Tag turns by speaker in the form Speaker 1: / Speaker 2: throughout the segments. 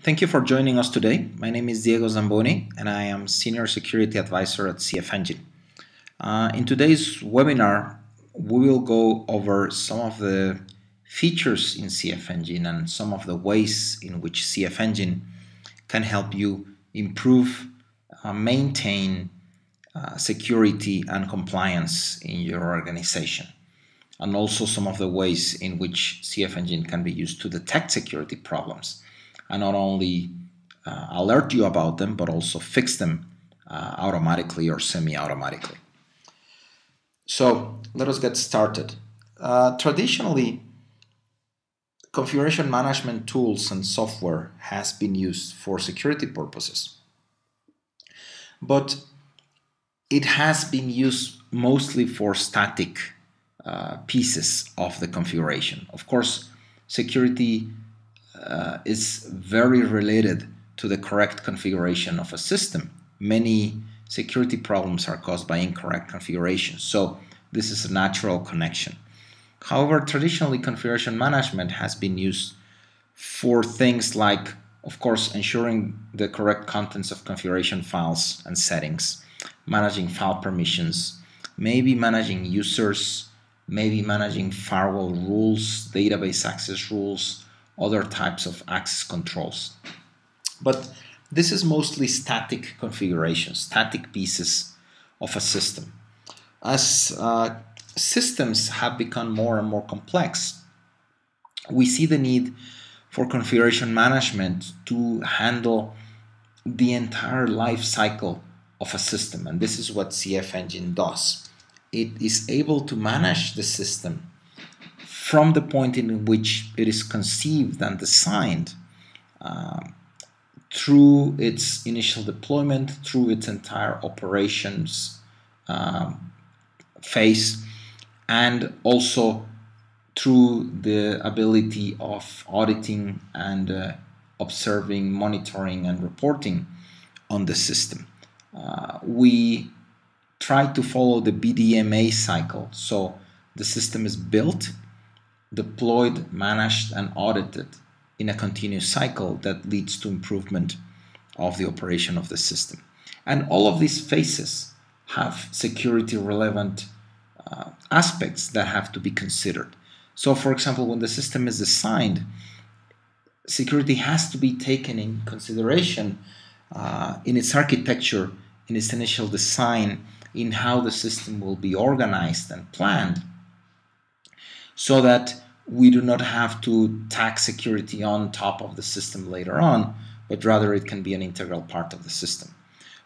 Speaker 1: Thank you for joining us today. My name is Diego Zamboni and I am Senior Security Advisor at CFEngine. In today's webinar, we will go over some of the features in CFEngine and some of the ways in which CFEngine can help you improve, maintain security and compliance in your organization, and also some of the ways in which CFEngine can be used to detect security problems and not only alert you about them, but also fix them automatically or semi-automatically. So let us get started. Traditionally, configuration management tools and software has been used for security purposes, but it has been used mostly for static pieces of the configuration. Of course, security is very related to the correct configuration of a system. Many security problems are caused by incorrect configuration, so this is a natural connection. However, traditionally, configuration management has been used for things like, of course, ensuring the correct contents of configuration files and settings, managing file permissions, maybe managing users, maybe managing firewall rules, database access rules, other types of access controls. But this is mostly static configuration, static pieces of a system. As systems have become more and more complex, we see the need for configuration management to handle the entire life cycle of a system, and this is what CFEngine does. It is able to manage the system from the point in which it is conceived and designed through its initial deployment, through its entire operations phase, and also through the ability of auditing and observing, monitoring, and reporting on the system. We try to follow the BDMA cycle, so the system is built, deployed, managed, and audited in a continuous cycle that leads to improvement of the operation of the system. And all of these phases have security relevant aspects that have to be considered. So, for example, when the system is designed, security has to be taken in consideration in its architecture, in its initial design, in how the system will be organized and planned, so that we do not have to tack security on top of the system later on, but rather it can be an integral part of the system.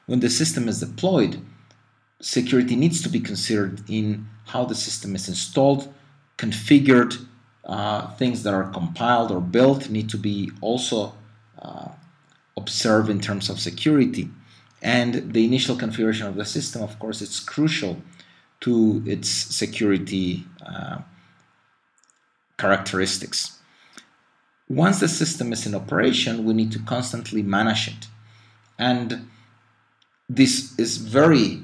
Speaker 1: When the system is deployed, security needs to be considered in how the system is installed, configured. Things that are compiled or built need to be also observed in terms of security. And the initial configuration of the system, of course, it's crucial to its security characteristics. Once the system is in operation, we need to constantly manage it. And this is very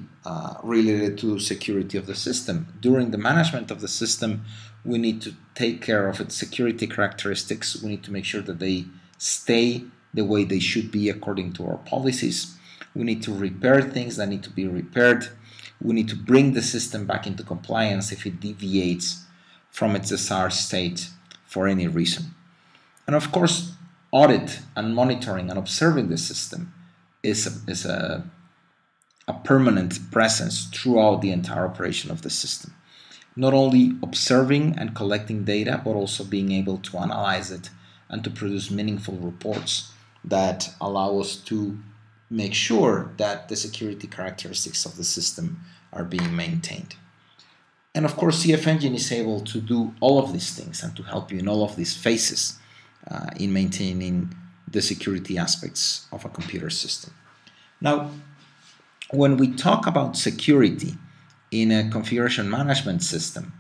Speaker 1: related to security of the system. During the management of the system, we need to take care of its security characteristics. We need to make sure that they stay the way they should be according to our policies. We need to repair things that need to be repaired. We need to bring the system back into compliance if it deviates from its desired state for any reason. And of course, audit and monitoring and observing the system is a permanent presence throughout the entire operation of the system. Not only observing and collecting data, but also being able to analyze it and to produce meaningful reports that allow us to make sure that the security characteristics of the system are being maintained. And of course, CFEngine is able to do all of these things and to help you in all of these phases in maintaining the security aspects of a computer system. Now, when we talk about security in a configuration management system,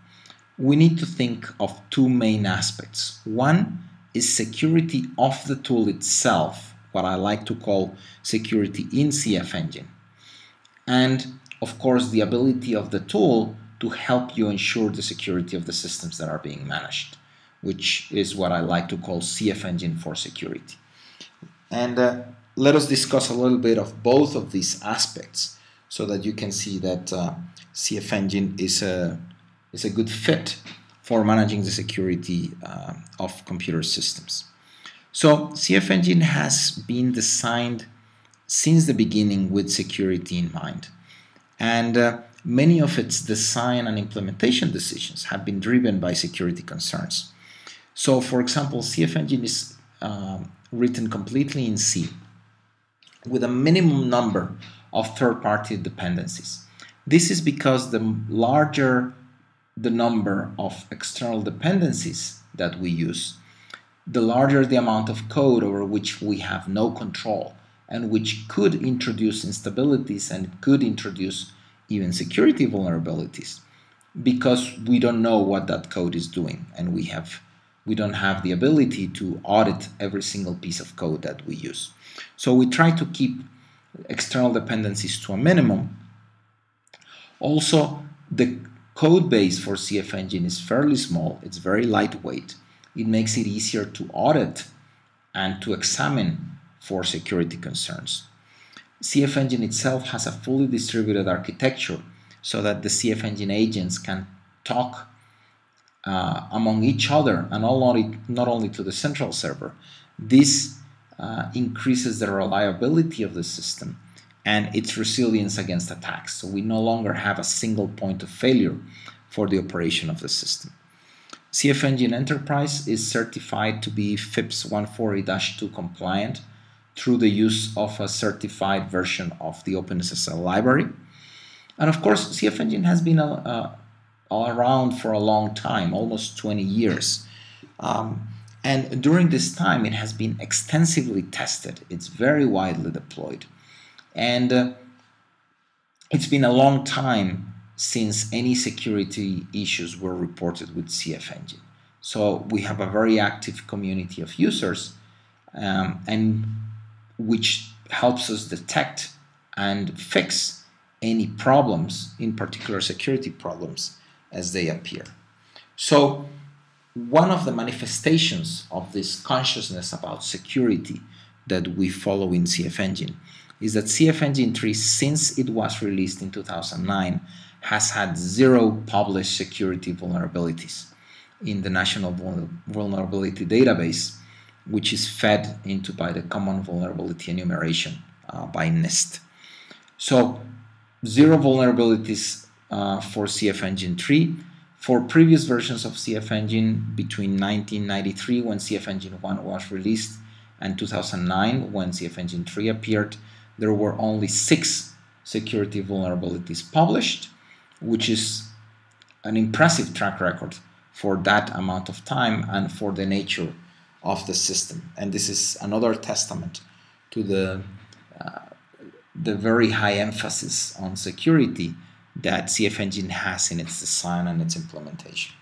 Speaker 1: we need to think of two main aspects. One is security of the tool itself, what I like to call security in CFEngine. And of course, the ability of the tool to help you ensure the security of the systems that are being managed, which is what I like to call CFEngine for security. And let us discuss a little bit of both of these aspects so that you can see that CFEngine is a good fit for managing the security of computer systems. So CFEngine has been designed since the beginning with security in mind. And many of its design and implementation decisions have been driven by security concerns. So, for example, CFEngine is written completely in C with a minimum number of third-party dependencies. This is because the larger the number of external dependencies that we use, the larger the amount of code over which we have no control and which could introduce instabilities and could introduce even security vulnerabilities, because we don't know what that code is doing and we don't have the ability to audit every single piece of code that we use. So we try to keep external dependencies to a minimum. Also, the code base for CFEngine is fairly small, it's very lightweight. It makes it easier to audit and to examine for security concerns. CFEngine itself has a fully distributed architecture so that the CFEngine agents can talk among each other and not only to the central server. This increases the reliability of the system and its resilience against attacks. So we no longer have a single point of failure for the operation of the system. CFEngine Enterprise is certified to be FIPS 140-2 compliant through the use of a certified version of the OpenSSL library. And of course, CFEngine has been around for a long time, almost 20 years. And during this time, it has been extensively tested. It's very widely deployed. And it's been a long time since any security issues were reported with CFEngine. So we have a very active community of users, and which helps us detect and fix any problems, in particular security problems, as they appear. So one of the manifestations of this consciousness about security that we follow in CFEngine is that CFEngine 3, since it was released in 2009, has had 0 published security vulnerabilities in the National Vulnerability Database, which is fed into by the Common Vulnerability Enumeration by NIST. So 0 vulnerabilities for CFEngine 3. For previous versions of CFEngine between 1993, when CFEngine 1 was released, and 2009, when CFEngine 3 appeared, there were only 6 security vulnerabilities published, which is an impressive track record for that amount of time and for the nature of the system. And this is another testament to the very high emphasis on security that CFEngine has in its design and its implementation.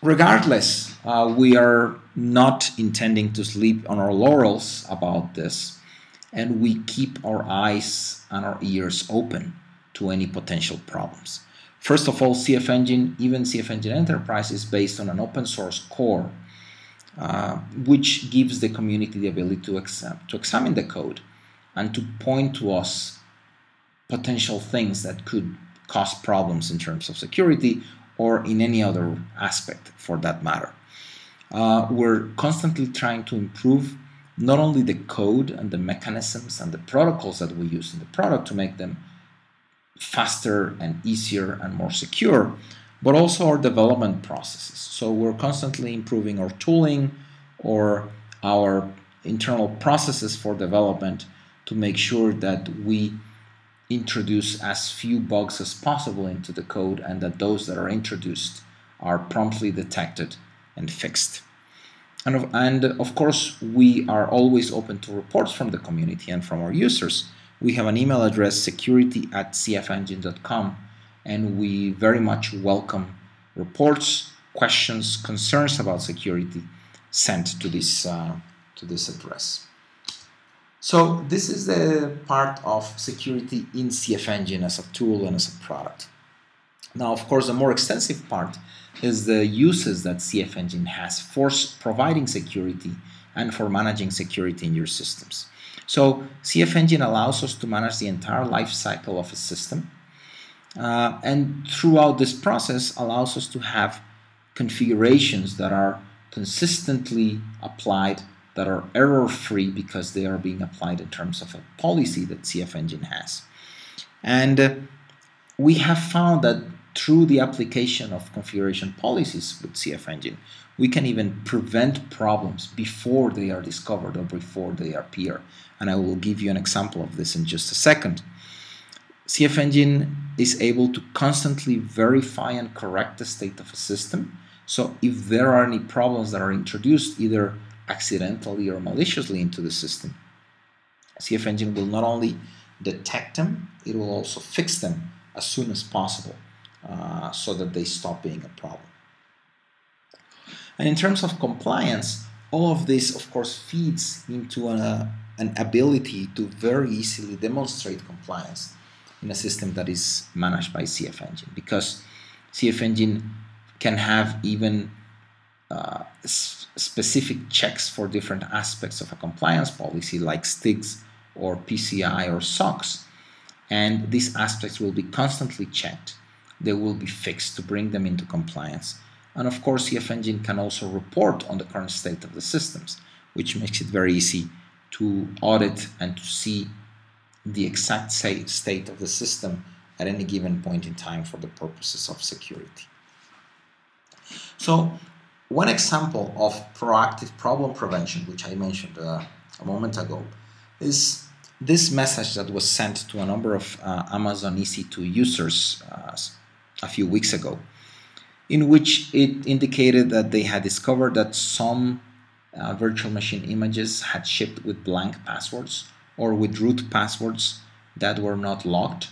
Speaker 1: Regardless, we are not intending to sleep on our laurels about this, and we keep our eyes and our ears open to any potential problems. First of all, CFEngine, even CFEngine Enterprise, is based on an open source core, which gives the community the ability to examine the code and to point to us potential things that could cause problems in terms of security or in any other aspect for that matter. We're constantly trying to improve not only the code and the mechanisms and the protocols that we use in the product to make them faster and easier and more secure, but also our development processes. So we're constantly improving our tooling or our internal processes for development to make sure that we introduce as few bugs as possible into the code, and that those that are introduced are promptly detected and fixed. And of course, we are always open to reports from the community and from our users. We have an email address, security@cfengine.com, and we very much welcome reports, questions, concerns about security sent to this address. So this is the part of security in CFEngine as a tool and as a product. Now, of course, the more extensive part is the uses that CFEngine has for providing security and for managing security in your systems. So CFEngine allows us to manage the entire life cycle of a system, and throughout this process allows us to have configurations that are consistently applied, that are error-free because they are being applied in terms of a policy that CFEngine has. And we have found that through the application of configuration policies with CFEngine, we can even prevent problems before they are discovered or before they appear. And I will give you an example of this in just a second. CFEngine is able to constantly verify and correct the state of a system. So if there are any problems that are introduced either accidentally or maliciously into the system, CFEngine will not only detect them, it will also fix them as soon as possible so that they stop being a problem. And in terms of compliance, all of this, of course, feeds into an ability to very easily demonstrate compliance in a system that is managed by CFEngine, because CFEngine can have even specific checks for different aspects of a compliance policy like STIGs or PCI or SOX, and these aspects will be constantly checked. They will be fixed to bring them into compliance. And of course, CFEngine can also report on the current state of the systems, which makes it very easy to audit and to see the exact state of the system at any given point in time for the purposes of security. So one example of proactive problem prevention, which I mentioned a moment ago, is this message that was sent to a number of Amazon EC2 users a few weeks ago, in which it indicated that they had discovered that some virtual machine images had shipped with blank passwords or with root passwords that were not logged.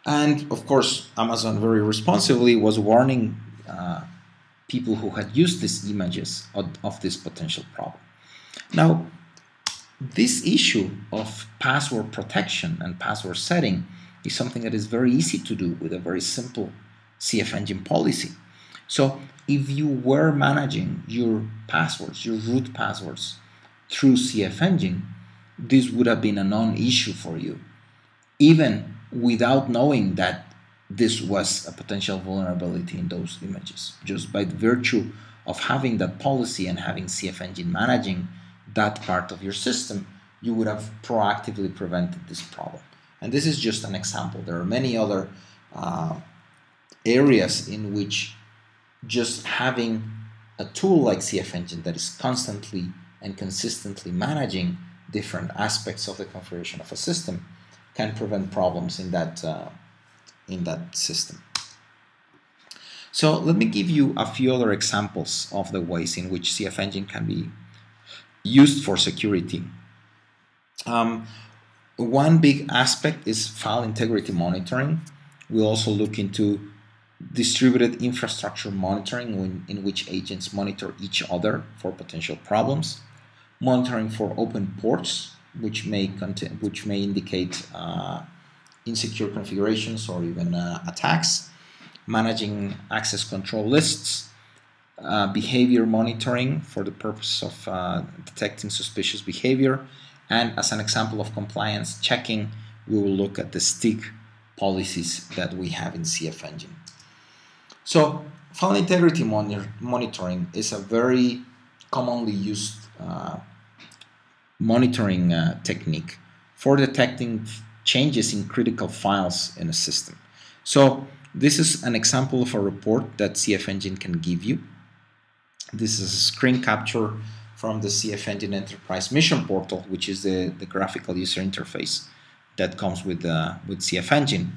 Speaker 1: And of course, Amazon very responsibly was warning people who had used these images of this potential problem. Now, this issue of password protection and password setting is something that is very easy to do with a very simple CFEngine policy. So if you were managing your passwords, your root passwords through CFEngine, this would have been a non-issue for you, even without knowing that this was a potential vulnerability in those images. Just by virtue of having that policy and having CFEngine managing that part of your system, you would have proactively prevented this problem. And this is just an example. There are many other areas in which just having a tool like CFEngine that is constantly and consistently managing different aspects of the configuration of a system can prevent problems in that system. So let me give you a few other examples of the ways in which CFEngine can be used for security. One big aspect is file integrity monitoring. We'll also look into distributed infrastructure monitoring, in which agents monitor each other for potential problems. Monitoring for open ports, which may indicate insecure configurations or even attacks. Managing access control lists. Behavior monitoring for the purpose of detecting suspicious behavior. And as an example of compliance checking, we will look at the STIG policies that we have in CFEngine. So file integrity monitoring is a very commonly used monitoring technique for detecting changes in critical files in a system. So this is an example of a report that CFEngine can give you. This is a screen capture from the CFEngine Enterprise Mission Portal, which is the graphical user interface that comes with CFEngine.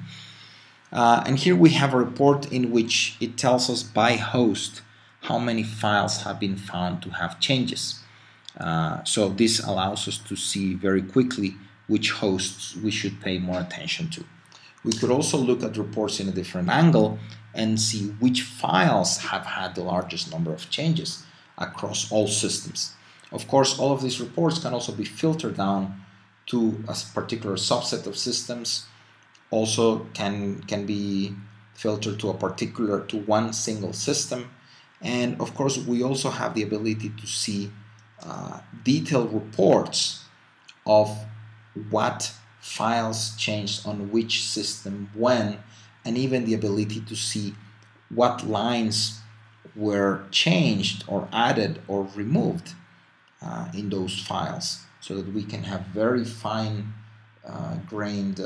Speaker 1: And here we have a report in which it tells us by host how many files have been found to have changes. So this allows us to see very quickly which hosts we should pay more attention to. We could also look at reports in a different angle and see which files have had the largest number of changes across all systems. Of course, all of these reports can also be filtered down to a particular subset of systems. Also can be filtered to one single system, And of course, we also have the ability to see detailed reports of what files changed on which system when, and even the ability to see what lines were changed or added or removed in those files, so that we can have very fine grained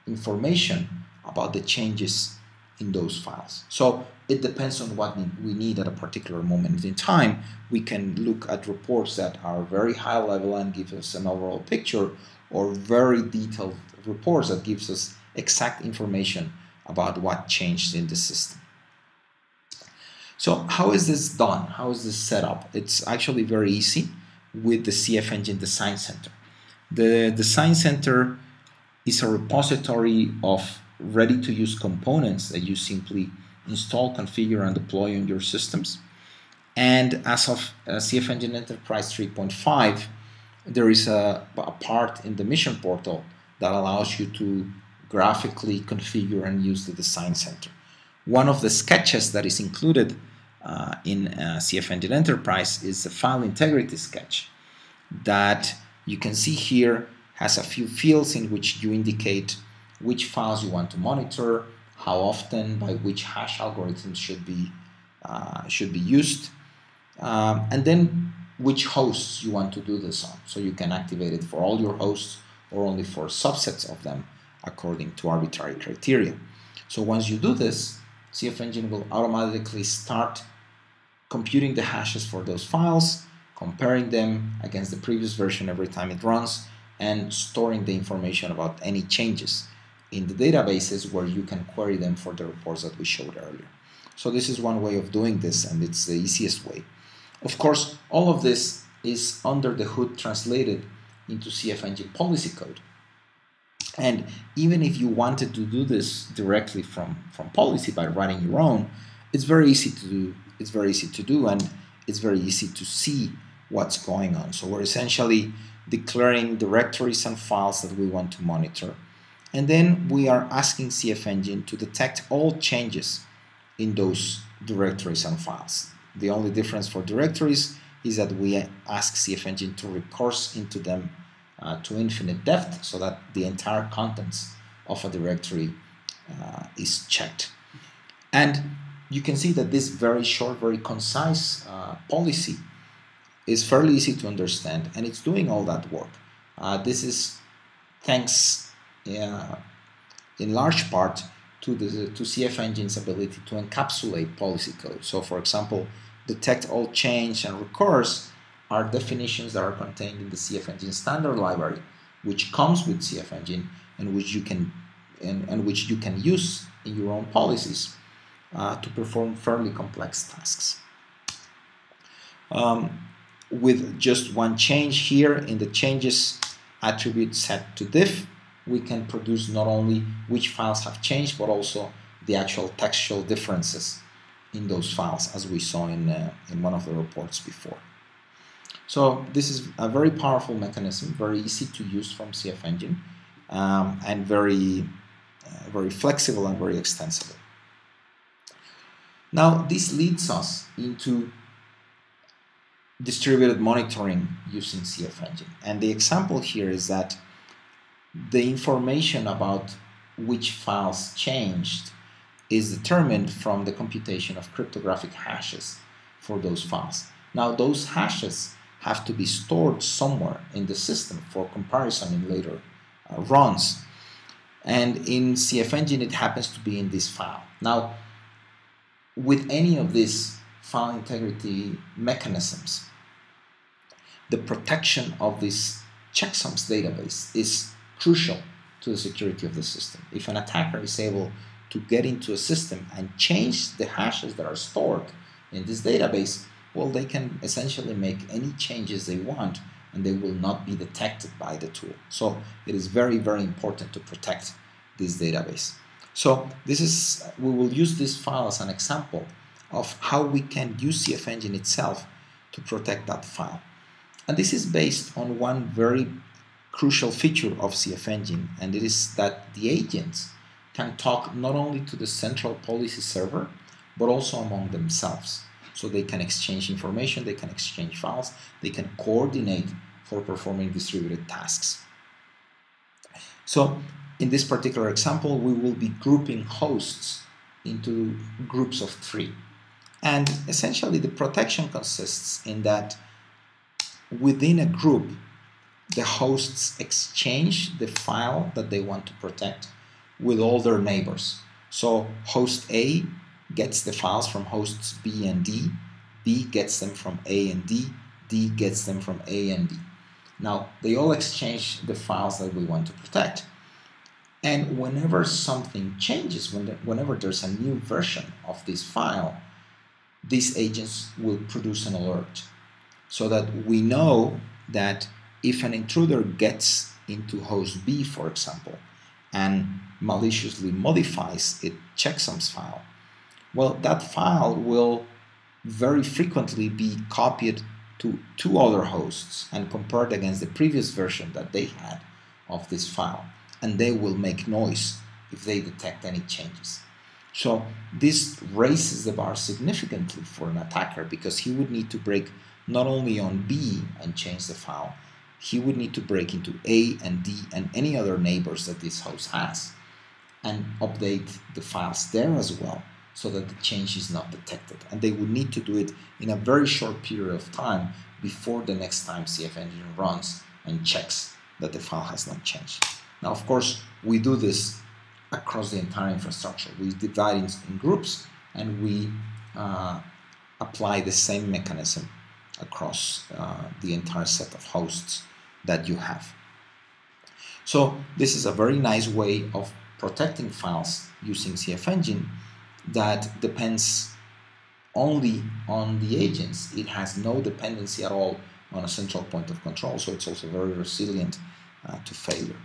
Speaker 1: information about the changes in those files. So it depends on what we need at a particular moment in time. We can look at reports that are very high level and give us an overall picture, or very detailed reports that gives us exact information about what changed in the system. So how is this done? How is this set up? It's actually very easy with the CFEngine Design Center. The Design Center is a repository of ready-to-use components that you simply install, configure, and deploy on your systems. And as of CFEngine Enterprise 3.5, there is a part in the mission portal that allows you to graphically configure and use the Design Center. One of the sketches that is included in CFEngine Enterprise is the file integrity sketch that you can see here. Has a few fields in which you indicate which files you want to monitor, how often, by which hash algorithms should be used, and then which hosts you want to do this on. So you can activate it for all your hosts or only for subsets of them according to arbitrary criteria. So once you do this, CFEngine will automatically start computing the hashes for those files, comparing them against the previous version every time it runs, and storing the information about any changes in the databases where you can query them for the reports that we showed earlier. So this is one way of doing this, and it's the easiest way. Of course, all of this is under the hood translated into CFEngine policy code. And even if you wanted to do this directly from policy by writing your own, it's very easy to do. It's very easy to do, and it's very easy to see what's going on. So we're essentially declaring directories and files that we want to monitor. And then we are asking CFEngine to detect all changes in those directories and files. The only difference for directories is that we ask CFEngine to recurse into them to infinite depth, so that the entire contents of a directory is checked. And you can see that this very short, very concise policy is fairly easy to understand, and it's doing all that work. This is thanks in large part to CFEngine's ability to encapsulate policy code. So for example, detect all change and recurse are definitions that are contained in the CFEngine standard library, which comes with CFEngine and which you can use in your own policies to perform fairly complex tasks. With just one change here in the changes attribute set to diff, we can produce not only which files have changed, but also the actual textual differences in those files, as we saw in one of the reports before. So this is a very powerful mechanism, very easy to use from CFEngine, and very flexible and very extensible. Now this leads us into distributed monitoring using CFEngine. And the example here is that the information about which files changed is determined from the computation of cryptographic hashes for those files. Now those hashes have to be stored somewhere in the system for comparison in later runs. And in CFEngine it happens to be in this file. Now with any of these file integrity mechanisms, the protection of this checksums database is crucial to the security of the system. If an attacker is able to get into a system and change the hashes that are stored in this database, well, they can essentially make any changes they want and they will not be detected by the tool. So it is very, very important to protect this database. So we will use this file as an example of how we can use CFEngine itself to protect that file. And this is based on one very crucial feature of CFEngine, and it is that the agents can talk not only to the central policy server, but also among themselves. so they can exchange information, they can exchange files, they can coordinate for performing distributed tasks. So in this particular example, we will be grouping hosts into groups of 3. And essentially the protection consists in that within a group, the hosts exchange the file that they want to protect with all their neighbors. So host A gets the files from hosts B and D, B gets them from A and D gets them from A and D. Now, they all exchange the files that we want to protect. And whenever something changes, whenever there's a new version of this file, these agents will produce an alert so that we know that if an intruder gets into host B, for example, and maliciously modifies its checksums file, well, that file will very frequently be copied to 2 other hosts and compared against the previous version that they had of this file, and they will make noise if they detect any changes. So this raises the bar significantly for an attacker, because he would need to break not only on B and change the file, he would need to break into A and D and any other neighbors that this host has and update the files there as well, so that the change is not detected. And they would need to do it in a very short period of time before the next time CFEngine runs and checks that the file has not changed. Now, of course, we do this across the entire infrastructure. We divide in groups, and we apply the same mechanism across the entire set of hosts that you have. So this is a very nice way of protecting files using CFEngine that depends only on the agents. It has no dependency at all on a central point of control, so it's also very resilient to failure.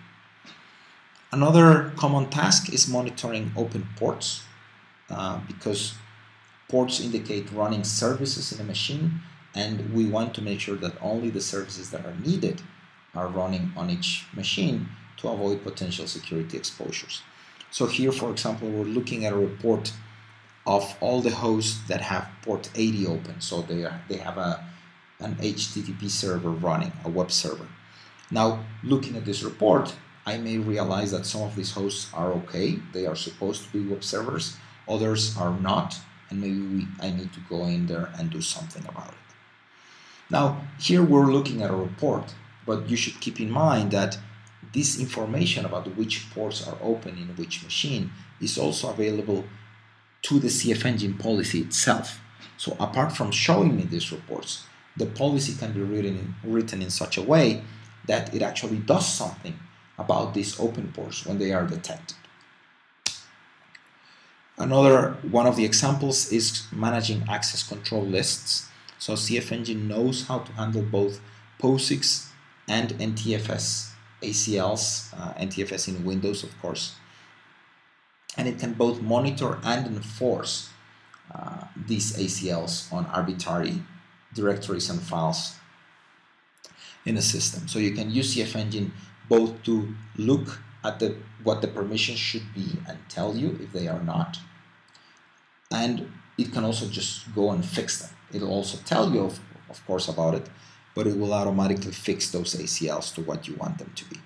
Speaker 1: Another common task is monitoring open ports, because ports indicate running services in a machine, and we want to make sure that only the services that are needed are running on each machine to avoid potential security exposures. So here, for example, we're looking at a report of all the hosts that have port 80 open. So they have an HTTP server running, a web server. Now, looking at this report, I may realize that some of these hosts are okay. They are supposed to be web servers. Others are not, and maybe I need to go in there and do something about it. Now, here we're looking at a report, but you should keep in mind that this information about which ports are open in which machine is also available to the CFEngine policy itself. So apart from showing me these reports, the policy can be written in such a way that it actually does something about these open ports when they are detected. Another one of the examples is managing access control lists. So CFEngine knows how to handle both POSIX and NTFS ACLs, NTFS in Windows, of course. And it can both monitor and enforce these ACLs on arbitrary directories and files in a system. So you can use CFEngine both to look at what the permissions should be and tell you if they are not, and it can also just go and fix them. It'll also tell you, of course, about it, but it will automatically fix those ACLs to what you want them to be.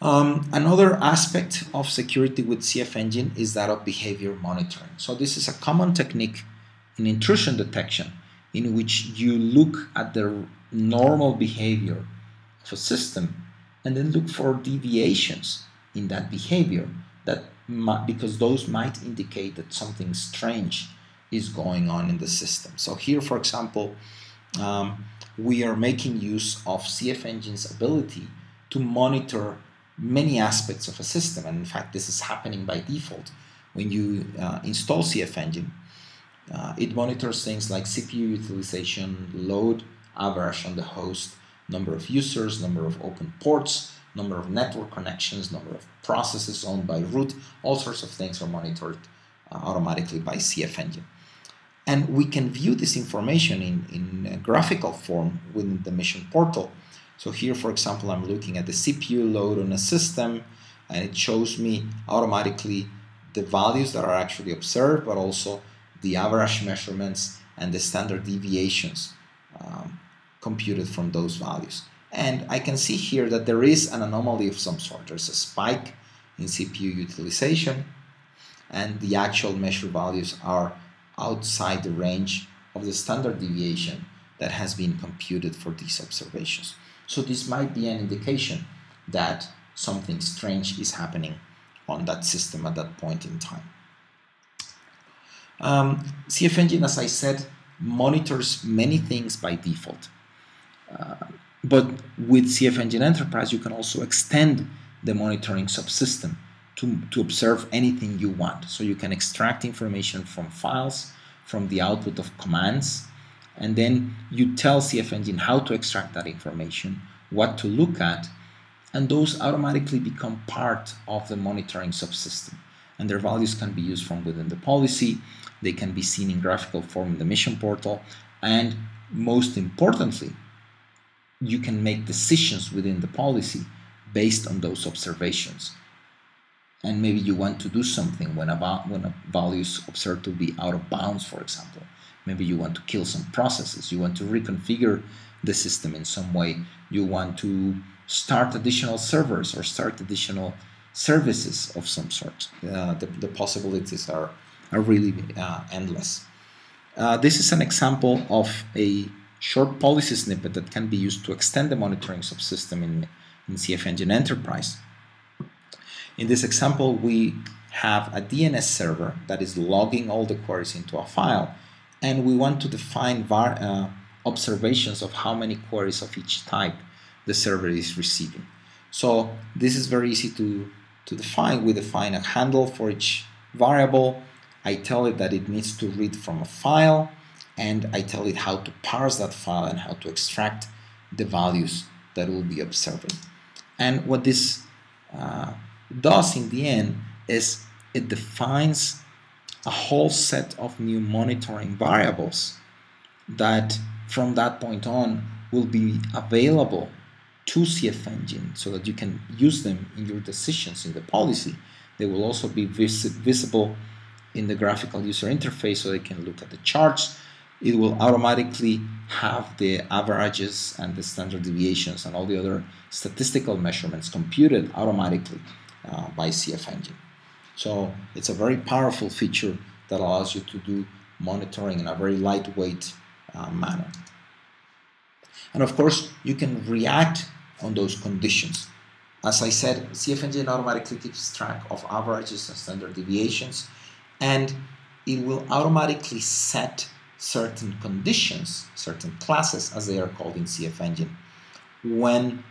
Speaker 1: Another aspect of security with CFEngine is that of behavior monitoring. So this is a common technique in intrusion detection in which you look at the normal behavior of a system and then look for deviations in that behavior because those might indicate that something strange is going on in the system. So here, for example, we are making use of CFEngine's ability to monitor many aspects of a system, and in fact this is happening by default. When you install CFEngine, it monitors things like CPU utilization, load average on the host, number of users, number of open ports, number of network connections, number of processes owned by root. All sorts of things are monitored automatically by CFEngine. And we can view this information in a graphical form within the mission portal. So here, for example, I'm looking at the CPU load on a system, and it shows me automatically the values that are actually observed, but also the average measurements and the standard deviations computed from those values. And I can see here that there is an anomaly of some sort. There's a spike in CPU utilization, and the actual measured values are outside the range of the standard deviation that has been computed for these observations. So this might be an indication that something strange is happening on that system at that point in time. CFEngine, as I said, monitors many things by default. But with CFEngine Enterprise, you can also extend the monitoring subsystem to observe anything you want. So you can extract information from files, from the output of commands, and then you tell CFEngine how to extract that information, what to look at, and those automatically become part of the monitoring subsystem. And their values can be used from within the policy, they can be seen in graphical form in the mission portal, and most importantly, you can make decisions within the policy based on those observations. And maybe you want to do something when a value is observed to be out of bounds, for example. Maybe you want to kill some processes, you want to reconfigure the system in some way, you want to start additional servers or start additional services of some sort. The possibilities are really endless. This is an example of a short policy snippet that can be used to extend the monitoring subsystem in CFEngine Enterprise. In this example, we have a DNS server that is logging all the queries into a file, and we want to define observations of how many queries of each type the server is receiving. So this is very easy to define. We define a handle for each variable. I tell it that it needs to read from a file, and I tell it how to parse that file and how to extract the values that we'll be observing. And what this does in the end is it defines a whole set of new monitoring variables that from that point on will be available to CFEngine so that you can use them in your decisions in the policy. They will also be visible in the graphical user interface so they can look at the charts. It will automatically have the averages and the standard deviations and all the other statistical measurements computed automatically by CFEngine. So it's a very powerful feature that allows you to do monitoring in a very lightweight manner. And of course, you can react on those conditions. As I said, CFEngine automatically keeps track of averages and standard deviations, and it will automatically set certain conditions, certain classes as they are called in CFEngine, when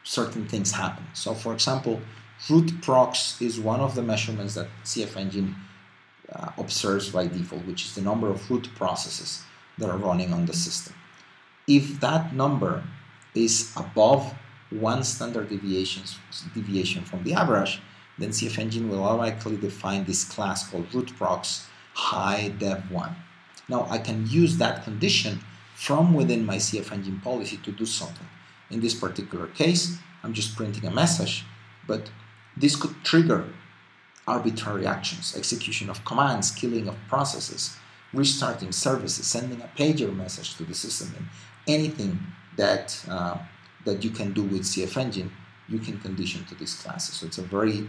Speaker 1: certain things happen. So for example, root procs is one of the measurements that CFEngine observes by default, which is the number of root processes that are running on the system. If that number is above one standard deviation from the average, then CFEngine will automatically define this class called root procs high dev1. Now I can use that condition from within my CFEngine policy to do something. In this particular case, I'm just printing a message, but this could trigger arbitrary actions, execution of commands, killing of processes, restarting services, sending a pager message to the system, and anything that you can do with CFEngine, you can condition to these classes. So it's a very,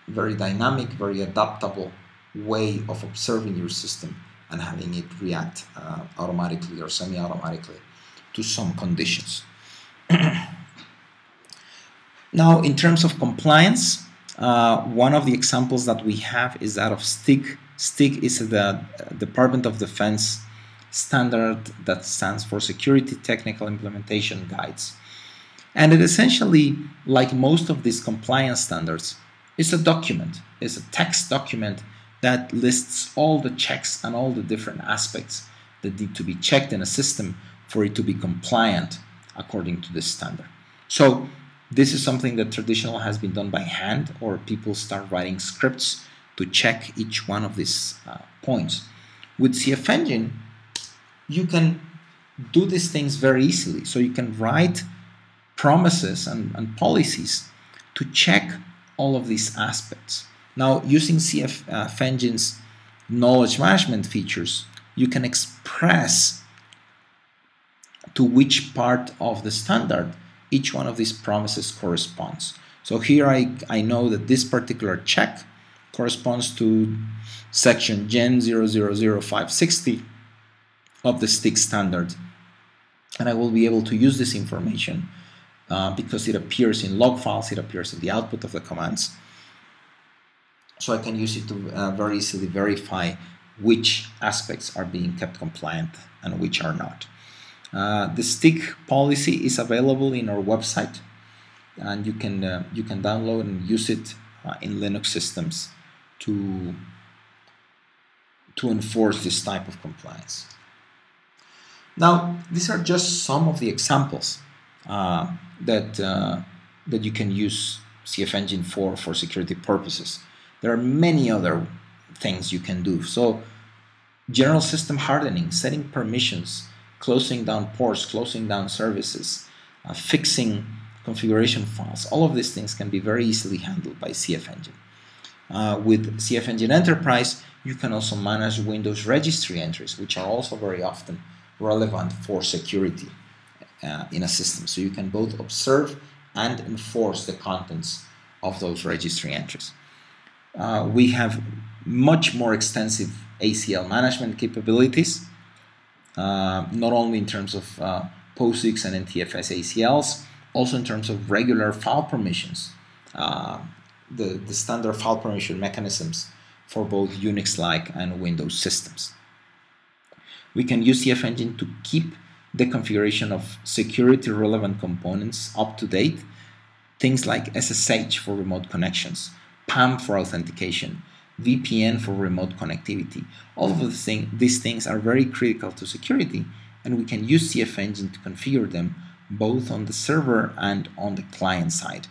Speaker 1: very dynamic, very adaptable way of observing your system and having it react automatically or semi-automatically to some conditions. Now, in terms of compliance, one of the examples that we have is that of STIG. STIG is the Department of Defense standard that stands for Security Technical Implementation Guides. And it essentially, like most of these compliance standards, is a document, is a text document that lists all the checks and all the different aspects that need to be checked in a system for it to be compliant according to this standard. So this is something that traditionally has been done by hand, or people start writing scripts to check each one of these points. With CFEngine, you can do these things very easily. So you can write promises and policies to check all of these aspects. Now, using CFEngine's knowledge management features, you can express to which part of the standard each one of these promises corresponds. So here I know that this particular check corresponds to section Gen 000560 of the STIC standard, and I will be able to use this information because it appears in log files, it appears in the output of the commands. So I can use it to very easily verify which aspects are being kept compliant and which are not. The STIC policy is available in our website, and you can download and use it in Linux systems to enforce this type of compliance. Now, these are just some of the examples that you can use CFEngine for security purposes. There are many other things you can do. So, general system hardening, setting permissions, closing down ports, closing down services, fixing configuration files. All of these things can be very easily handled by CFEngine. With CFEngine Enterprise, you can also manage Windows registry entries, which are also very often relevant for security in a system. So you can both observe and enforce the contents of those registry entries. We have much more extensive ACL management capabilities, not only in terms of POSIX and NTFS ACLs, also in terms of regular file permissions, the standard file permission mechanisms for both Unix-like and Windows systems. We can use CFEngine to keep the configuration of security-relevant components up to date, things like SSH for remote connections, PAM for authentication, VPN for remote connectivity. All of these things are very critical to security, and we can use CFEngine to configure them both on the server and on the client side.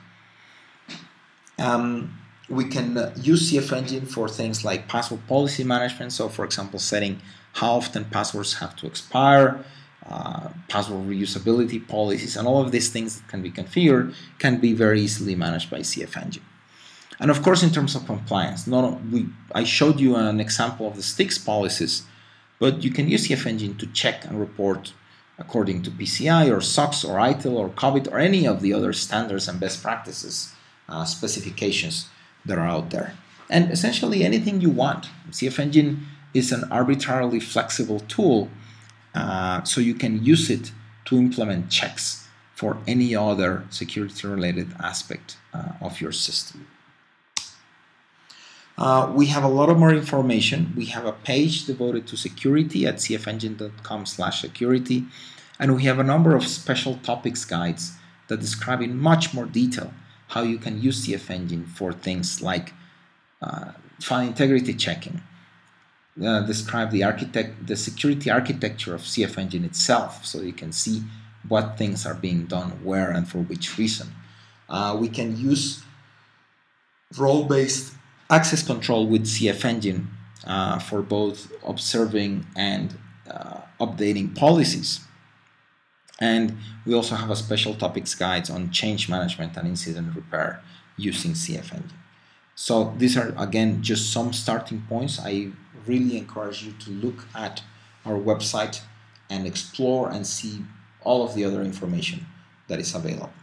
Speaker 1: We can use CFEngine for things like password policy management. So, for example, setting how often passwords have to expire, password reusability policies, and all of these things that can be configured can be very easily managed by CFEngine. And of course, in terms of compliance, I showed you an example of the STICS policies, but you can use CFEngine to check and report according to PCI or SOX or ITIL or COVID or any of the other standards and best practices specifications that are out there. And essentially anything you want. CFEngine is an arbitrarily flexible tool, so you can use it to implement checks for any other security-related aspect of your system. We have a lot of more information. We have a page devoted to security at cfengine.com/security, and we have a number of special topics guides that describe in much more detail how you can use CFEngine for things like file integrity checking, describe the security architecture of CFEngine itself, so you can see what things are being done where and for which reason. We can use role-based access control with CFEngine for both observing and updating policies. And we also have a special topics guides on change management and incident repair using CFEngine. So these are, again, just some starting points. I really encourage you to look at our website and explore and see all of the other information that is available.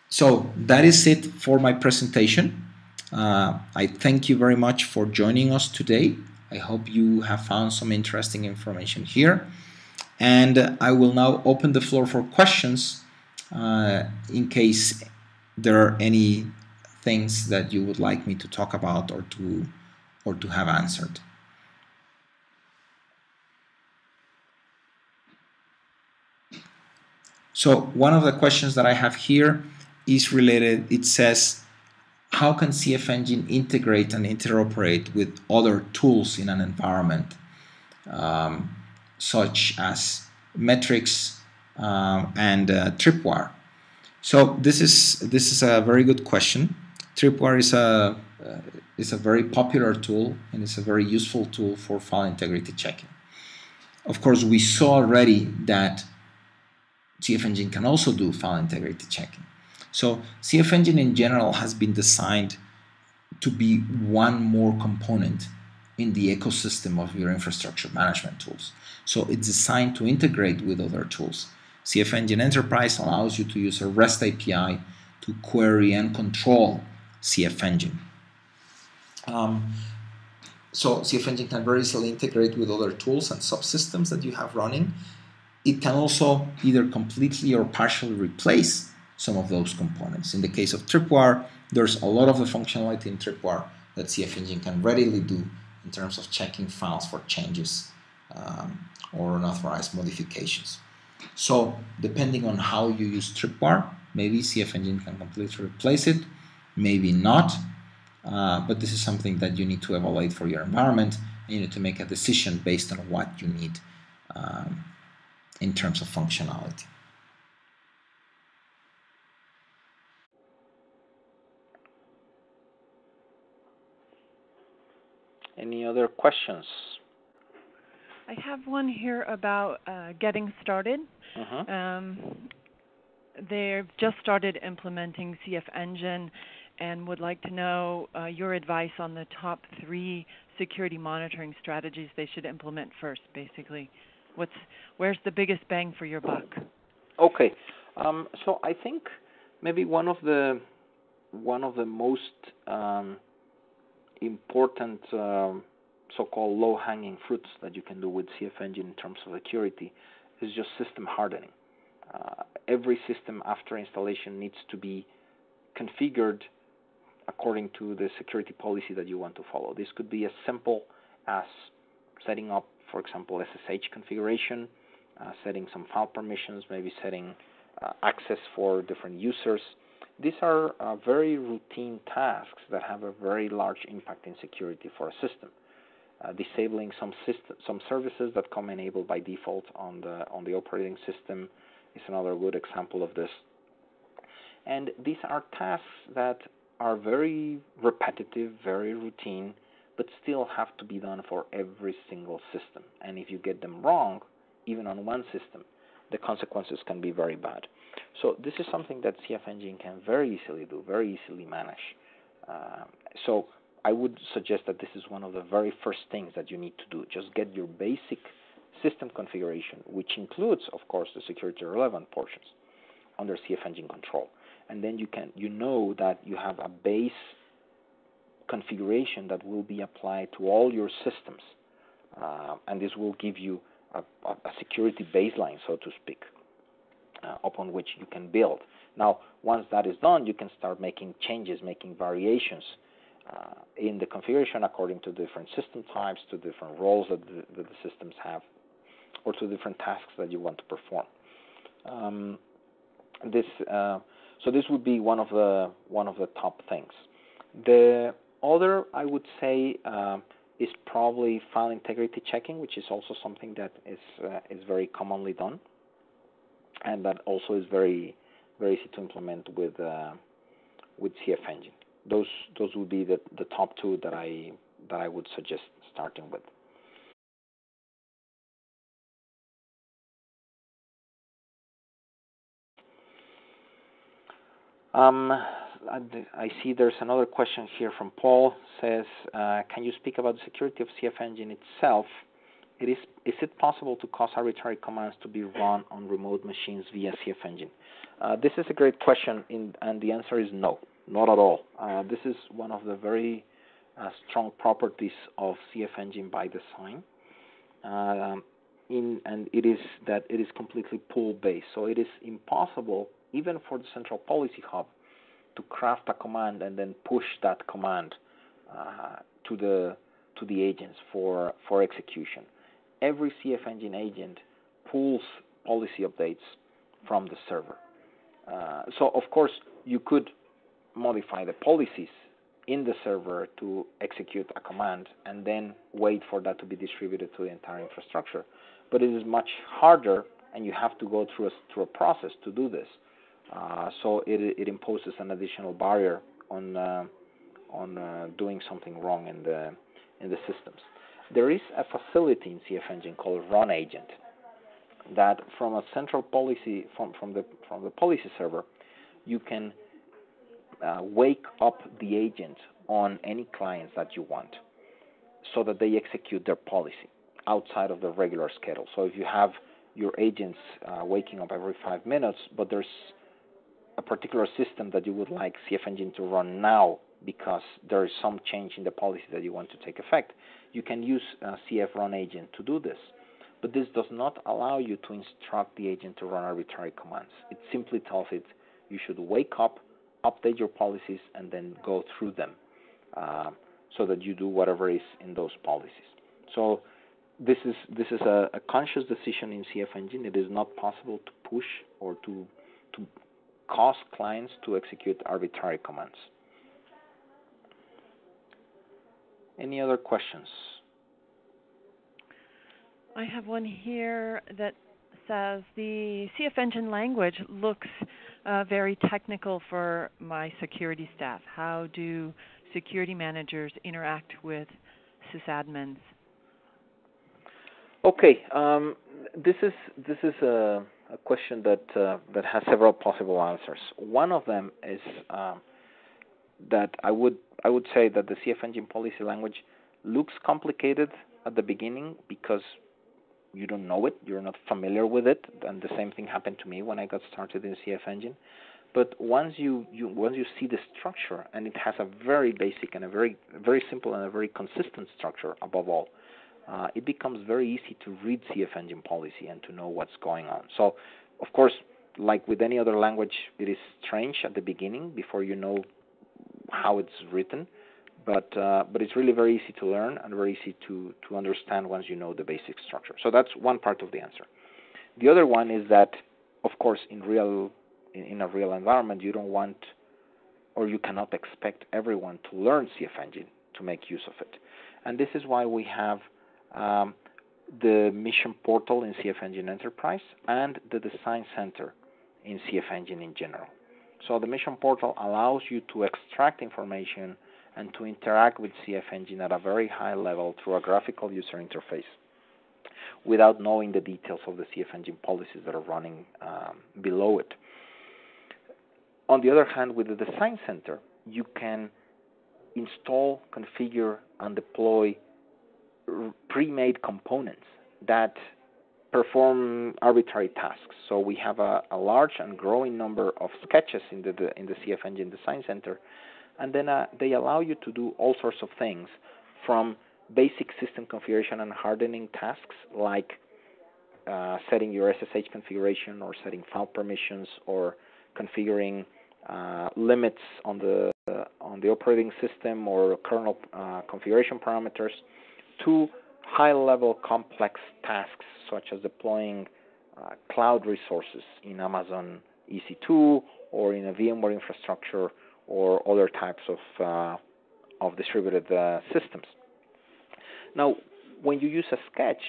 Speaker 1: So that is it for my presentation. I thank you very much for joining us today. I hope you have found some interesting information here. And I will now open the floor for questions in case there are any things that you would like me to talk about or to have answered. So one of the questions that I have here is related. It says, how can CFEngine integrate and interoperate with other tools in an environment, such as metrics and Tripwire? So this is a very good question. Tripwire is a very popular tool, and it's a very useful tool for file integrity checking. Of course, we saw already that CFEngine can also do file integrity checking. So CFEngine in general has been designed to be one more component in the ecosystem of your infrastructure management tools. So it's designed to integrate with other tools. CFEngine Enterprise allows you to use a REST API to query and control CFEngine. So CFEngine can very easily integrate with other tools and subsystems that you have running. It can also either completely or partially replace some of those components. In the case of Tripwire, there's a lot of the functionality in Tripwire that CFEngine can readily do in terms of checking files for changes or unauthorized modifications. So depending on how you use Tripwire, maybe CFEngine can completely replace it, maybe not. But this is something that you need to evaluate for your environment, and you need to make a decision based on what you need in terms of functionality.
Speaker 2: Any other questions?
Speaker 3: I have one here about getting started. They've just started implementing CFEngine and would like to know your advice on the top 3 security monitoring strategies they should implement first, basically. Where's the biggest bang for your buck?
Speaker 2: Okay. So I think maybe one of the most important so-called low-hanging fruits that you can do with CFEngine in terms of security is just system hardening. Every system after installation needs to be configured according to the security policy that you want to follow. This could be as simple as setting up, for example, SSH configuration, setting some file permissions, maybe setting access for different users. These are very routine tasks that have a very large impact in security for a system. Disabling some services that come enabled by default on the operating system is another good example of this. And these are tasks that are very repetitive, very routine, but still have to be done for every single system. And if you get them wrong, even on one system, the consequences can be very bad. So this is something that CFEngine can very easily do, very easily manage. So I would suggest that this is one of the very first things that you need to do. Just get your basic system configuration, which includes, of course, the security relevant portions under CFEngine control. And then you know that you have a base configuration that will be applied to all your systems. And this will give you a security baseline, so to speak, upon which you can build. Now, once that is done, you can start making changes, making variations in the configuration according to different system types, to different roles that the systems have, or to different tasks that you want to perform. So this would be one of the top things. The other, I would say, is probably file integrity checking, which is also something that is very commonly done, and that also is very very easy to implement with CFEngine. Those would be the top 2 that I would suggest starting with. I see there's another question here from Paul. Says, can you speak about the security of CFEngine itself? Is it possible to cause arbitrary commands to be run on remote machines via CFEngine? This is a great question, and the answer is no, not at all. This is one of the very strong properties of CFEngine by design. And it is that it is completely pool-based, so it is impossible, even for the central policy hub, to craft a command and then push that command to the agents for execution. Every CFEngine agent pulls policy updates from the server. So of course you could modify the policies in the server to execute a command and then wait for that to be distributed to the entire infrastructure. But it is much harder, and you have to go through a process to do this. So it imposes an additional barrier on doing something wrong in the systems. There is a facility in CFEngine called Run Agent that, from a central policy from the policy server, you can wake up the agent on any clients that you want. so that they execute their policy outside of the regular schedule. So if you have your agents waking up every 5 minutes, but there's a particular system that you would like CFEngine to run now because there is some change in the policy that you want to take effect, you can use CF run agent to do this. But this does not allow you to instruct the agent to run arbitrary commands. It simply tells it you should wake up, update your policies, and then go through them so that you do whatever is in those policies. So this is a conscious decision in CFEngine. It is not possible to push or to cause clients to execute arbitrary commands. Any other questions?
Speaker 3: I have one here that says the CFEngine language looks very technical for my security staff. How do security managers interact with sysadmins?
Speaker 2: Okay, this is a question that has several possible answers. One of them is that I would say that the CFEngine policy language looks complicated at the beginning because you don't know it, you're not familiar with it, and the same thing happened to me when I got started in CFEngine. But once you see the structure, and it has a very basic and a very simple and a very consistent structure above all, it becomes very easy to read CFEngine policy and to know what's going on. So, of course, like with any other language, it is strange at the beginning before you know how it's written, but it's really very easy to learn and very easy to understand once you know the basic structure. So that's one part of the answer. The other one is that, of course, in a real environment, you don't want or you cannot expect everyone to learn CFEngine to make use of it. And this is why we have the mission portal in CFEngine Enterprise and the design center in CFEngine in general. So the mission portal allows you to extract information and to interact with CFEngine at a very high level through a graphical user interface without knowing the details of the CFEngine policies that are running below it. On the other hand, with the design center, you can install, configure, and deploy pre-made components that perform arbitrary tasks. So we have a large and growing number of sketches in the CFEngine Design Center, and then they allow you to do all sorts of things, from basic system configuration and hardening tasks like setting your SSH configuration or setting file permissions or configuring limits on the operating system or kernel configuration parameters, to high-level complex tasks such as deploying cloud resources in Amazon EC2 or in a VMware infrastructure or other types of distributed systems. Now, when you use a sketch,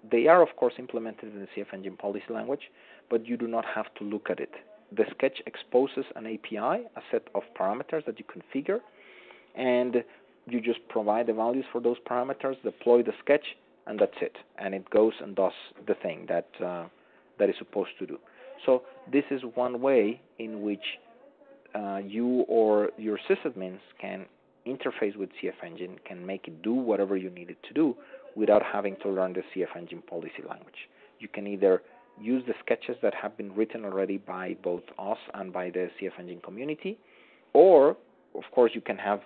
Speaker 2: they are of course implemented in the CFEngine policy language, but you do not have to look at it. The sketch exposes an API, a set of parameters that you configure, and you just provide the values for those parameters, deploy the sketch, and that's it. And it goes and does the thing that it's supposed to do. So this is one way in which you or your sysadmins can interface with CFEngine, can make it do whatever you need it to do without having to learn the CFEngine policy language. You can either use the sketches that have been written already by both us and by the CFEngine community, or, of course, you can have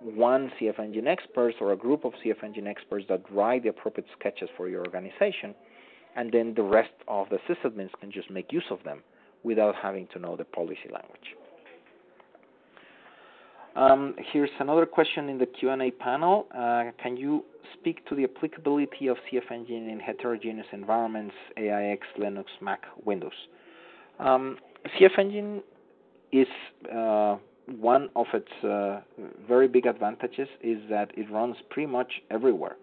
Speaker 2: one CFEngine expert or a group of CFEngine experts that write the appropriate sketches for your organization, and then the rest of the sysadmins can just make use of them without having to know the policy language. Here's another question in the Q&A panel. Can you speak to the applicability of CFEngine in heterogeneous environments, AIX, Linux, Mac, Windows? CFEngine is one of its very big advantages is that it runs pretty much everywhere.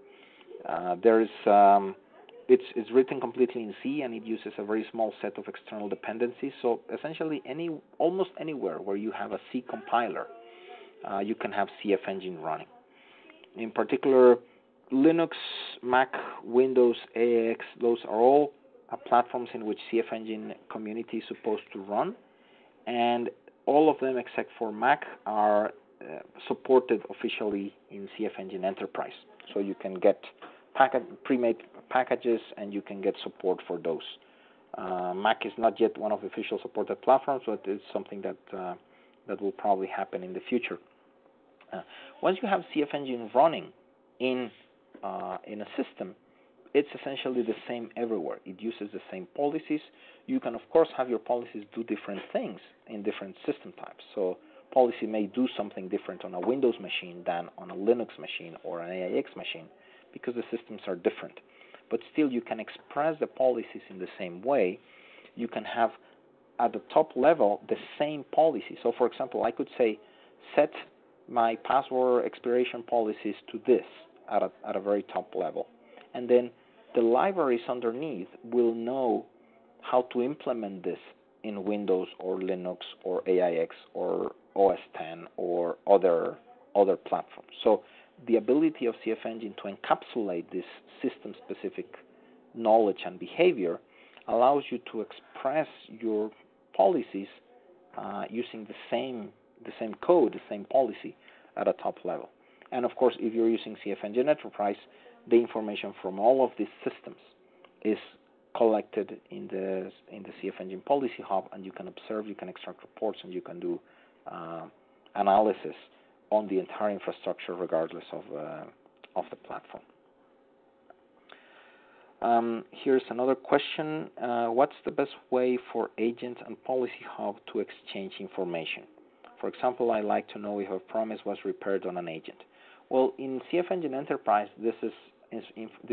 Speaker 2: It's written completely in C, and it uses a very small set of external dependencies. So essentially, almost anywhere where you have a C compiler, you can have CFEngine running. In particular, Linux, Mac, Windows, AIX, those are all platforms in which CFEngine community is supposed to run, and all of them except for Mac are supported officially in CFEngine Enterprise. So you can get pre-made packages, and you can get support for those. Mac is not yet one of the official supported platforms, but it's something that will probably happen in the future. Once you have CFEngine running in a system, it's essentially the same everywhere. It uses the same policies. You can, of course, have your policies do different things in different system types. So policy may do something different on a Windows machine than on a Linux machine or an AIX machine because the systems are different. But still, you can express the policies in the same way. You can have, at the top level, the same policy. So, for example, I could say, set my password expiration policies to this at a very top level. And then the libraries underneath will know how to implement this in Windows or Linux or AIX or OS X or other platforms. So the ability of CFEngine to encapsulate this system-specific knowledge and behavior allows you to express your policies using the same code, the same policy at a top level. And of course, if you're using CFEngine Enterprise, the information from all of these systems is collected in the CFEngine Policy Hub, and you can observe, you can extract reports, and you can do analysis on the entire infrastructure, regardless of the platform. Here's another question. What's the best way for agents and Policy Hub to exchange information? For example, I'd like to know if a promise was repaired on an agent. Well, in CFEngine Enterprise, this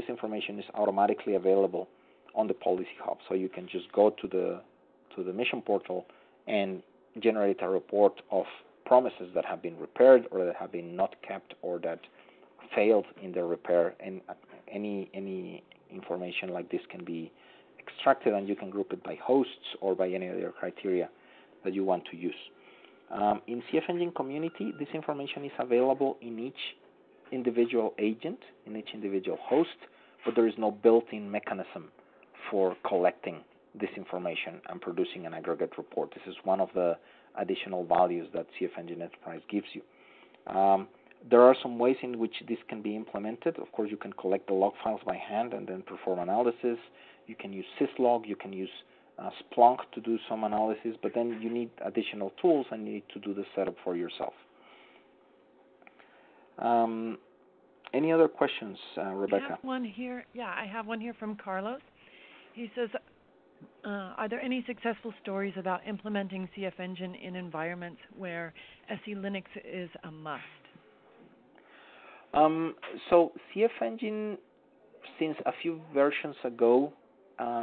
Speaker 2: information is automatically available on the Policy Hub. So you can just go to the mission portal and generate a report of promises that have been repaired or that have been not kept or that failed in their repair. And any information like this can be extracted, and you can group it by hosts or by any other criteria that you want to use. In CFEngine Community, this information is available in each individual agent, in each individual host, but there is no built-in mechanism for collecting this information and producing an aggregate report. This is one of the additional values that CFEngine Enterprise gives you. There are some ways in which this can be implemented. Of course, you can collect the log files by hand and then perform analysis. You can use syslog, you can use Splunk to do some analysis, but then you need additional tools and you need to do the setup for yourself. Any other questions, Rebecca?
Speaker 3: I have one here. Yeah, I have one here from Carlos. He says, are there any successful stories about implementing CFEngine in environments where SE Linux is a must?
Speaker 2: So CFEngine, since a few versions ago,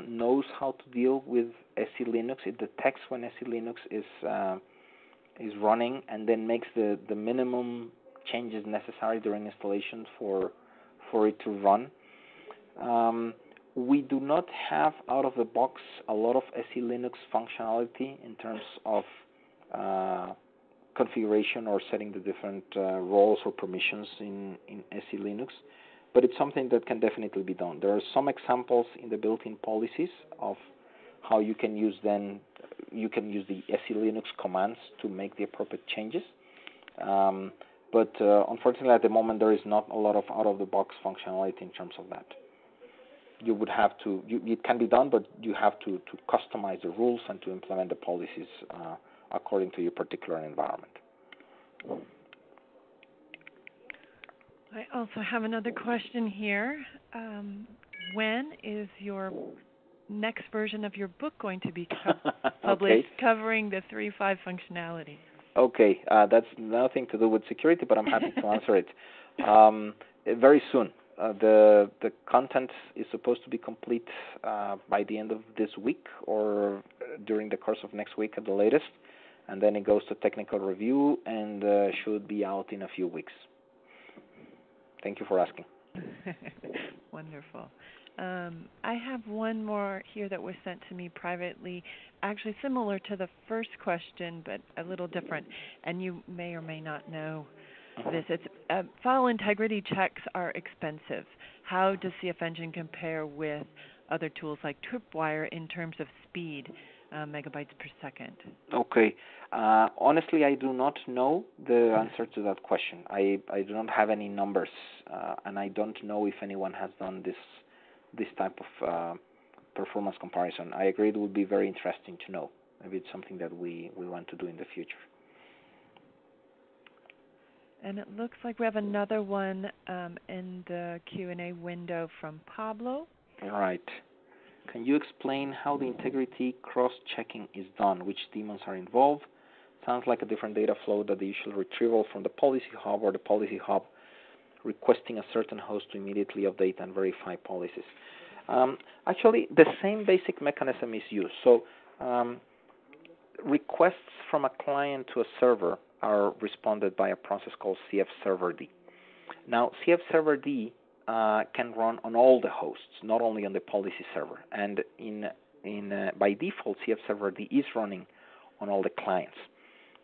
Speaker 2: knows how to deal with SE Linux. It detects when SE Linux is running and then makes the minimum changes necessary during installation for it to run. We do not have out of the box a lot of SE Linux functionality in terms of configuration or setting the different roles or permissions in SE Linux, but it's something that can definitely be done. There are some examples in the built-in policies of how you can use the SE Linux commands to make the appropriate changes. But unfortunately, at the moment, there is not a lot of out-of-the-box functionality in terms of that. You would have to, it can be done, but you have to customize the rules and to implement the policies according to your particular environment.
Speaker 3: I also have another question here. When is your next version of your book going to be published, covering the 3.5 functionality?
Speaker 2: Okay, that's nothing to do with security, but I'm happy to answer it. Very soon. The content is supposed to be complete by the end of this week or during the course of next week at the latest, and then it goes to technical review and should be out in a few weeks. Thank you for asking.
Speaker 3: Wonderful. I have one more here that was sent to me privately, actually similar to the first question, but a little different, and you may or may not know this. It's file integrity checks are expensive. How does CFEngine compare with other tools like Tripwire in terms of speed, megabytes per second?
Speaker 2: Okay. Honestly, I do not know the answer to that question. I do not have any numbers, and I don't know if anyone has done this type of performance comparison. I agree it would be very interesting to know. Maybe it's something that we want to do in the future.
Speaker 3: And it looks like we have another one in the Q&A window from Pablo.
Speaker 2: All right. Can you explain how the integrity cross-checking is done? Which daemons are involved? Sounds like a different data flow than the usual retrieval from the policy hub or the policy hub requesting a certain host to immediately update and verify policies. Actually, the same basic mechanism is used. So requests from a client to a server are responded by a process called CFEngine. Now, CFEngine can run on all the hosts, not only on the policy server. And by default, CFEngine is running on all the clients.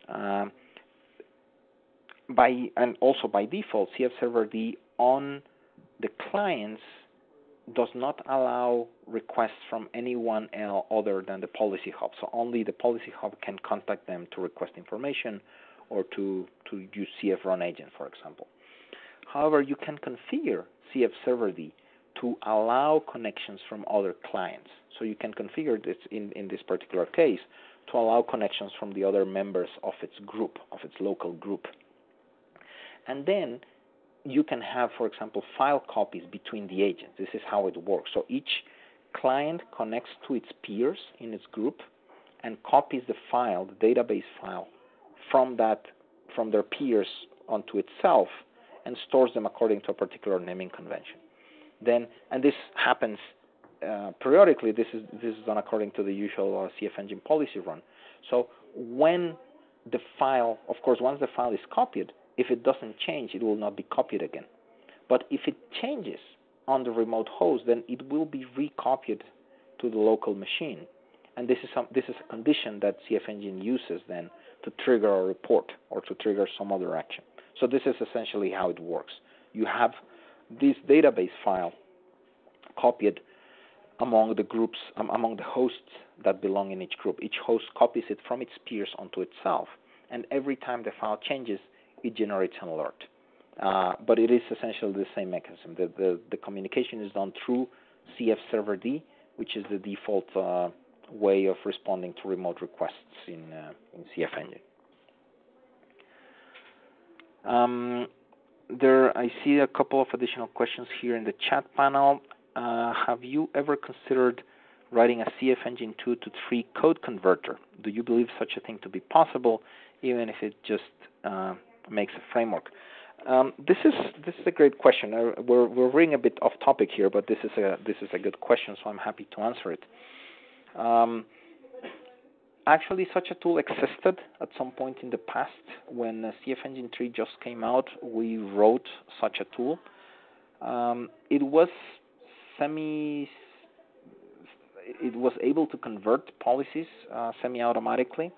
Speaker 2: And also by default, CFEngine on the clients does not allow requests from anyone else other than the policy hub. So only the policy hub can contact them to request information or to use CF-run agent, for example. However, you can configure CFEngine to allow connections from other clients. So you can configure this in this particular case to allow connections from the other members of its group, of its local group. And then you can have, for example, file copies between the agents. This is how it works. So each client connects to its peers in its group and copies the file, the database file, from their peers onto itself and stores them according to a particular naming convention. And this happens periodically. This is done according to the usual CFEngine policy run. So when the file, of course, once the file is copied, if it doesn't change, it will not be copied again. But if it changes on the remote host, then it will be recopied to the local machine. And this is a condition that CFEngine uses then to trigger a report or to trigger some other action. So this is essentially how it works. You have this database file copied among the groups, among the hosts that belong in each group. Each host copies it from its peers onto itself. And every time the file changes, it generates an alert. But it is essentially the same mechanism. The communication is done through CFEngine, which is the default way of responding to remote requests in CFEngine. I see a couple of additional questions here in the chat panel. Have you ever considered writing a CFEngine 2 to 3 code converter? Do you believe such a thing to be possible, even if it just makes a framework? This is a great question. We're running a bit off topic here, but this is a good question, so I'm happy to answer it. Actually, such a tool existed at some point in the past. When CFEngine 3 just came out, we wrote such a tool. It was able to convert policies semi-automatically,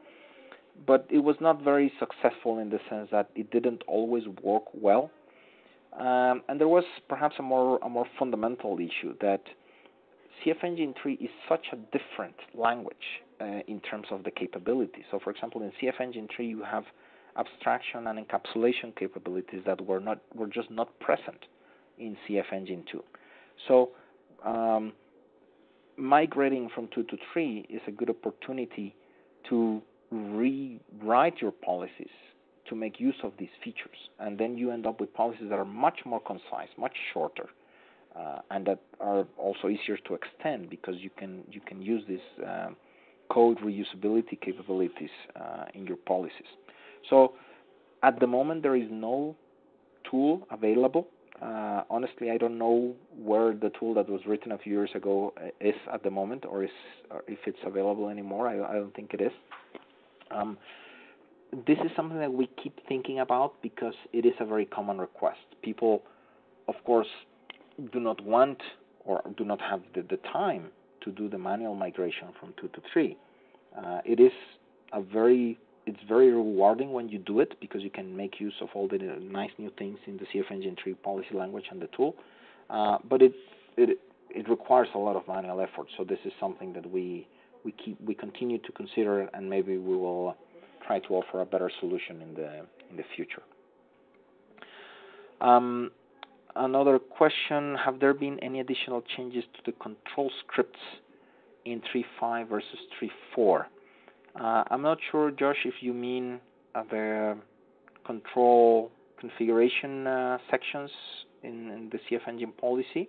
Speaker 2: but it was not very successful in the sense that it didn't always work well. And there was perhaps a more fundamental issue that CFEngine 3 is such a different language in terms of the capabilities. So, for example, in CFEngine 3, you have abstraction and encapsulation capabilities that were just not present in CFEngine 2. So, migrating from 2 to 3 is a good opportunity to rewrite your policies to make use of these features, and then you end up with policies that are much more concise, much shorter, and that are also easier to extend because you can use these code reusability capabilities in your policies. So at the moment there is no tool available. Honestly, I don't know where the tool that was written a few years ago is at the moment, or if it's available anymore. I don't think it is. This is something that we keep thinking about because it is a very common request. People, of course, do not want or do not have the time to do the manual migration from 2 to 3. It's very rewarding when you do it because you can make use of all the nice new things in the CFEngine 3 policy language and the tool. But it it requires a lot of manual effort. So this is something that we continue to consider, and maybe we will try to offer a better solution in the future. Another question: have there been any additional changes to the control scripts in 3.5 versus 3.4? I'm not sure, Josh, if you mean the control configuration sections in the CFEngine policy.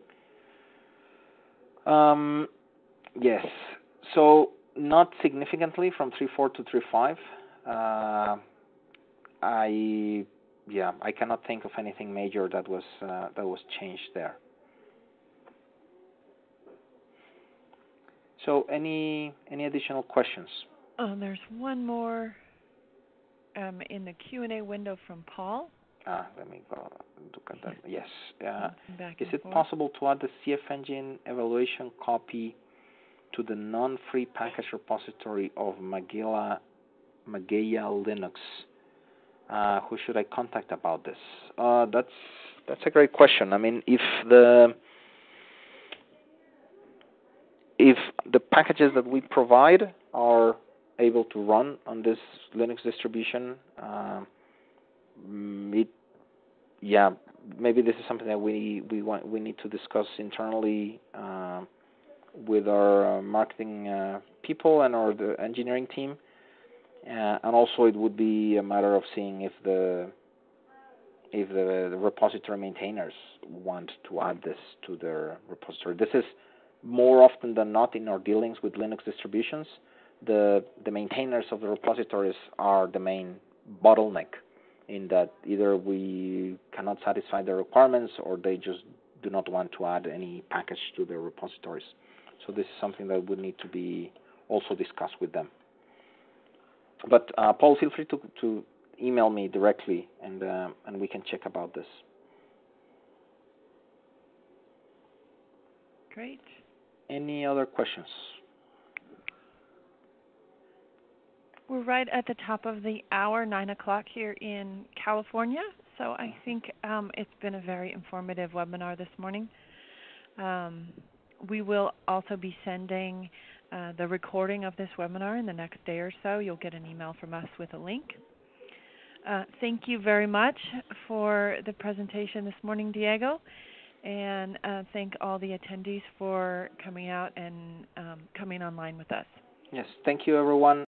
Speaker 2: Yes. So not significantly from 3.4 to 3.5. I cannot think of anything major that was changed there. So any additional questions?
Speaker 3: There's one more in the Q&A window from Paul.
Speaker 2: Let me go look at that. Yes.
Speaker 3: Is
Speaker 2: it possible to add the CFEngine evaluation copy to the non-free package repository of Mageia Linux? Who should I contact about this? That's a great question. I mean, if the packages that we provide are able to run on this Linux distribution, maybe this is something that we need to discuss internally with our marketing people and the engineering team, and also it would be a matter of seeing if the repository maintainers want to add this to their repository. This is more often than not in our dealings with Linux distributions. The maintainers of the repositories are the main bottleneck, in that either we cannot satisfy their requirements or they just do not want to add any package to their repositories. So this is something that would need to be also discussed with them. But Paul, feel free to email me directly, and we can check about this.
Speaker 3: Great.
Speaker 2: Any other questions?
Speaker 3: We're right at the top of the hour, 9 o'clock here in California. So I think it's been a very informative webinar this morning. We will also be sending the recording of this webinar in the next day or so. You'll get an email from us with a link. Thank you very much for the presentation this morning, Diego, and thank all the attendees for coming out and coming online with us.
Speaker 2: Yes, thank you, everyone.